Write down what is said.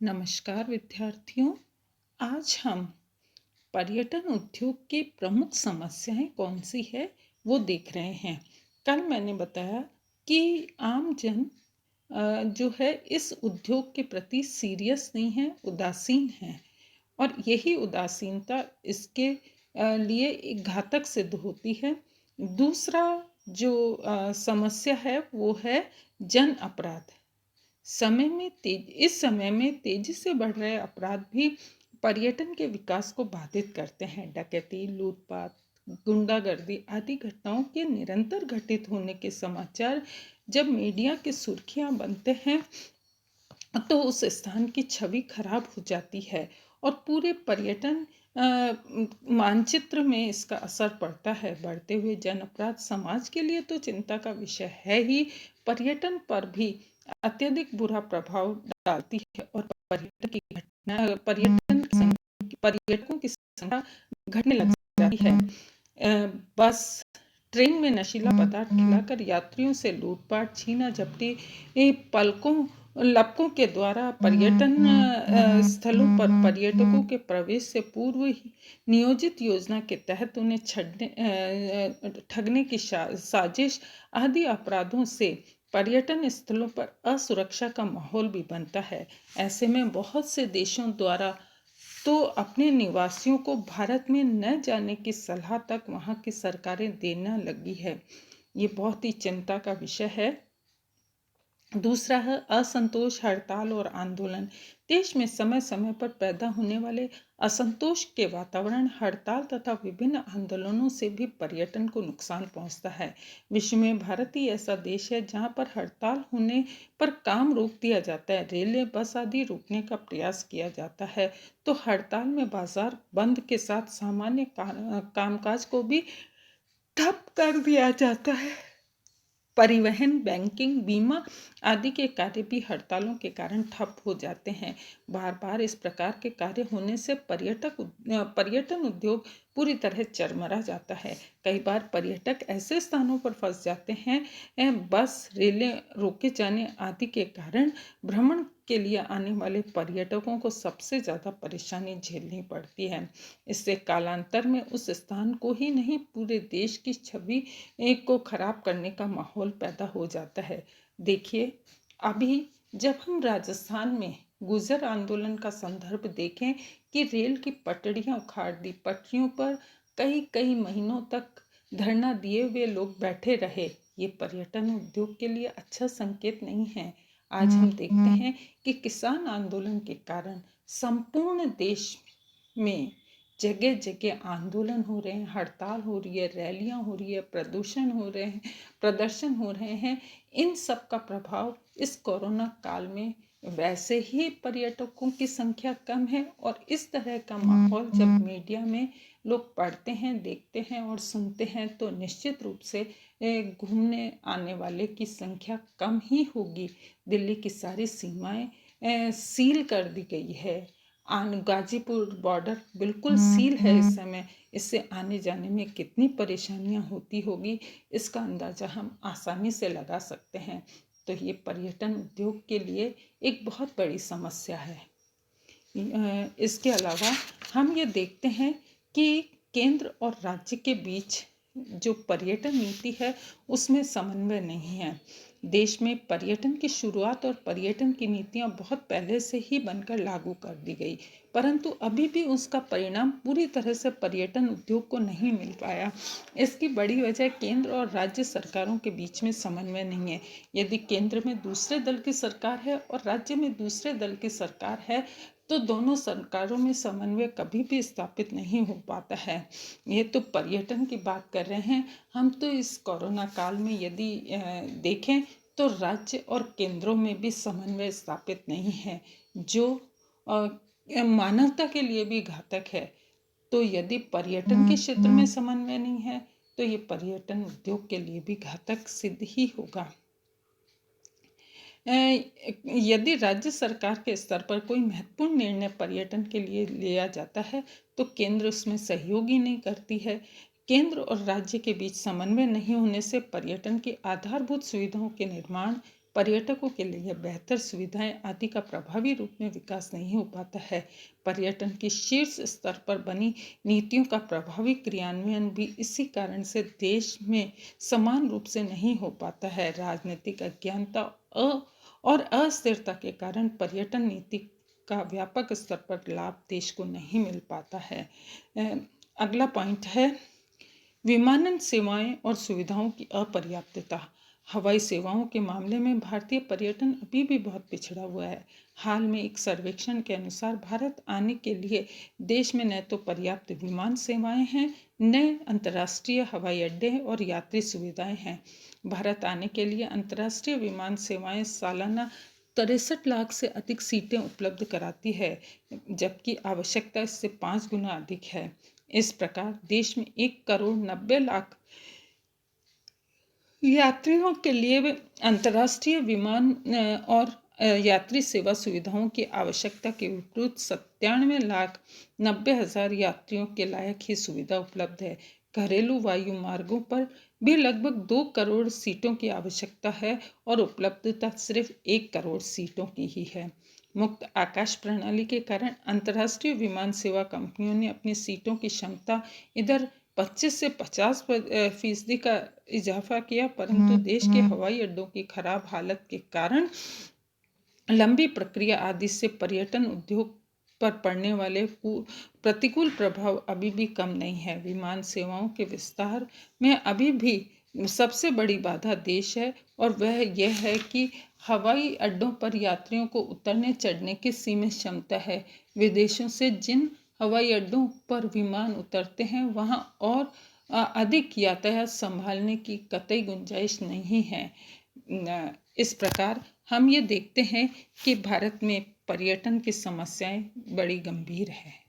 नमस्कार विद्यार्थियों। आज हम पर्यटन उद्योग की प्रमुख समस्याएं कौन सी है वो देख रहे हैं। कल मैंने बताया कि आम जन जो है इस उद्योग के प्रति सीरियस नहीं है, उदासीन है। और यही उदासीनता इसके लिए एक घातक सिद्ध होती है। दूसरा जो समस्या है वो है जन अपराध। इस समय में तेजी से बढ़ रहे अपराध भी पर्यटन के विकास को बाधित करते हैं। डकैती, लूटपाट, गुंडागर्दी आदि घटनाओं के निरंतर घटित होने के समाचार जब मीडिया की सुर्खियां बनते हैं तो उस स्थान की छवि खराब हो जाती है और पूरे पर्यटन मानचित्र में इसका असर पड़ता है। बढ़ते हुए जन अपराध समाज के लिए तो चिंता का विषय है ही, पर्यटन पर भी अत्यधिक बुरा प्रभाव डालती है और पर्यटकों की संख्या घटने लग जाती है। बस ट्रेन में नशीला पदार्थ खिलाकर यात्रियों से लूटपाट, छीना झपटी लपकों के द्वारा पर्यटन स्थलों पर पर्यटकों के प्रवेश से पूर्व ही नियोजित योजना के तहत उन्हें ठगने की साजिश आदि अपराधों से पर्यटन स्थलों पर असुरक्षा का माहौल भी बनता है। ऐसे में बहुत से देशों द्वारा तो अपने निवासियों को भारत में न जाने की सलाह तक वहाँ की सरकारें देना लगी है। ये बहुत ही चिंता का विषय है। दूसरा है असंतोष, हड़ताल और आंदोलन। देश में समय समय पर पैदा होने वाले असंतोष के वातावरण, हड़ताल तथा विभिन्न आंदोलनों से भी पर्यटन को नुकसान पहुंचता है। विश्व में भारत ही ऐसा देश है जहां पर हड़ताल होने पर काम रोक दिया जाता है, रेल बस आदि रोकने का प्रयास किया जाता है। तो हड़ताल में बाजार बंद के साथ सामान्य कामकाज को भी ठप कर दिया जाता है। परिवहन, बैंकिंग, बीमा आदि के कार्य भी हड़तालों के कारण ठप हो जाते हैं। बार बार इस प्रकार के कार्य होने से पर्यटन उद्योग पूरी तरह चरमरा जाता है। कई बार पर्यटक ऐसे स्थानों पर फंस जाते हैं, बस, रेलें रोके जाने आदि के कारण भ्रमण के लिए आने वाले पर्यटकों को सबसे ज़्यादा परेशानी झेलनी पड़ती है। इससे कालांतर में उस स्थान को ही नहीं, पूरे देश की छवि को खराब करने का माहौल पैदा हो जाता है। देखिए, अभी जब हम राजस्थान में गुर्जर आंदोलन का संदर्भ देखें कि रेल की पटरियां उखाड़ दी, पटरियों पर कई कई महीनों तक धरना दिए हुए लोग बैठे रहे, ये पर्यटन उद्योग के लिए अच्छा संकेत नहीं है। आज हम देखते हैं कि किसान आंदोलन के कारण संपूर्ण देश में जगह जगह आंदोलन हो रहे हैं, हड़ताल हो रही है, रैलियां हो रही है, प्रदर्शन हो रहे हैं। इन सब का प्रभाव इस कोरोना काल में, वैसे ही पर्यटकों की संख्या कम है और इस तरह का माहौल जब मीडिया में लोग पढ़ते हैं, देखते हैं और सुनते हैं तो निश्चित रूप से घूमने आने वाले की संख्या कम ही होगी। दिल्ली की सारी सीमाएं सील कर दी गई है। गाजीपुर बॉर्डर बिल्कुल सील है इस समय। इससे आने जाने में कितनी परेशानियां होती होगी, इसका अंदाजा हम आसानी से लगा सकते हैं। तो ये पर्यटन उद्योग के लिए एक बहुत बड़ी समस्या है। इसके अलावा हम ये देखते हैं कि केंद्र और राज्य के बीच जो पर्यटन नीति है उसमें समन्वय नहीं है। देश में पर्यटन की शुरुआत और पर्यटन की नीतियां बहुत पहले से ही बनकर लागू कर दी गई, परंतु अभी भी उसका परिणाम पूरी तरह से पर्यटन उद्योग को नहीं मिल पाया। इसकी बड़ी वजह केंद्र और राज्य सरकारों के बीच में समन्वय नहीं है। यदि केंद्र में दूसरे दल की सरकार है और राज्य में दूसरे दल की सरकार है तो दोनों सरकारों में समन्वय कभी भी स्थापित नहीं हो पाता है। ये तो पर्यटन की बात कर रहे हैं हम, तो इस कोरोना काल में यदि देखें तो राज्य और केंद्रों में भी समन्वय स्थापित नहीं है, जो मानवता के लिए भी घातक है। तो यदि पर्यटन के क्षेत्र में समन्वय नहीं है तो ये पर्यटन उद्योग के लिए भी घातक सिद्ध ही होगा। यदि राज्य सरकार के स्तर पर कोई महत्वपूर्ण निर्णय पर्यटन के लिए लिया जाता है तो केंद्र उसमें सहयोग ही नहीं करती है। केंद्र और राज्य के बीच समन्वय नहीं होने से पर्यटन की आधारभूत सुविधाओं के निर्माण, पर्यटकों के लिए बेहतर सुविधाएं आदि का प्रभावी रूप में विकास नहीं हो पाता है। पर्यटन के शीर्ष स्तर पर बनी नीतियों का प्रभावी क्रियान्वयन भी इसी कारण से देश में समान रूप से नहीं हो पाता है। राजनीतिक अज्ञानता और अस्थिरता के कारण पर्यटन नीति का व्यापक स्तर पर लाभ देश को नहीं मिल पाता है। अगला पॉइंट है विमानन सेवाएं और सुविधाओं की अपर्याप्तता। हवाई सेवाओं के मामले में भारतीय पर्यटन अभी भी बहुत पिछड़ा हुआ है। हाल में एक सर्वेक्षण के अनुसार भारत आने के लिए देश में न तो पर्याप्त विमान सेवाएं हैं, न अंतर्राष्ट्रीय हवाई अड्डे और यात्री सुविधाएं हैं। भारत आने के लिए अंतर्राष्ट्रीय विमान सेवाएं सालाना 63 लाख से अधिक सीटें उपलब्ध कराती है, जबकि आवश्यकता इससे 5 गुना अधिक है। इस प्रकार देश में 1,90,00,000 यात्रियों के लिए अंतर्राष्ट्रीय विमान और यात्री सेवा सुविधाओं की आवश्यकता के विपरीत 97,90,000 यात्रियों के लायक ही सुविधा उपलब्ध है। घरेलू वायु मार्गों पर भी लगभग 2 करोड़ सीटों की आवश्यकता है और उपलब्धता सिर्फ 1 करोड़ सीटों की ही है। मुक्त आकाश प्रणाली के कारण अंतर्राष्ट्रीय विमान सेवा कंपनियों ने अपनी सीटों की क्षमता इधर 25 से 50% का इजाफा किया, परंतु देश के हवाई अड्डों की खराब हालत के कारण लंबी प्रक्रिया आदि से पर्यटन उद्योग पर पड़ने वाले प्रतिकूल प्रभाव अभी भी कम नहीं है। विमान सेवाओं के विस्तार में अभी भी सबसे बड़ी बाधा देश है और वह यह है कि हवाई अड्डों पर यात्रियों को उतरने चढ़ने की सीमित क्षमता है। विदेशों से जिन हवाई अड्डों पर विमान उतरते हैं वहां और अधिक यातायात संभालने की कतई गुंजाइश नहीं है। इस प्रकार हम ये देखते हैं कि भारत में पर्यटन की समस्याएं बड़ी गंभीर है।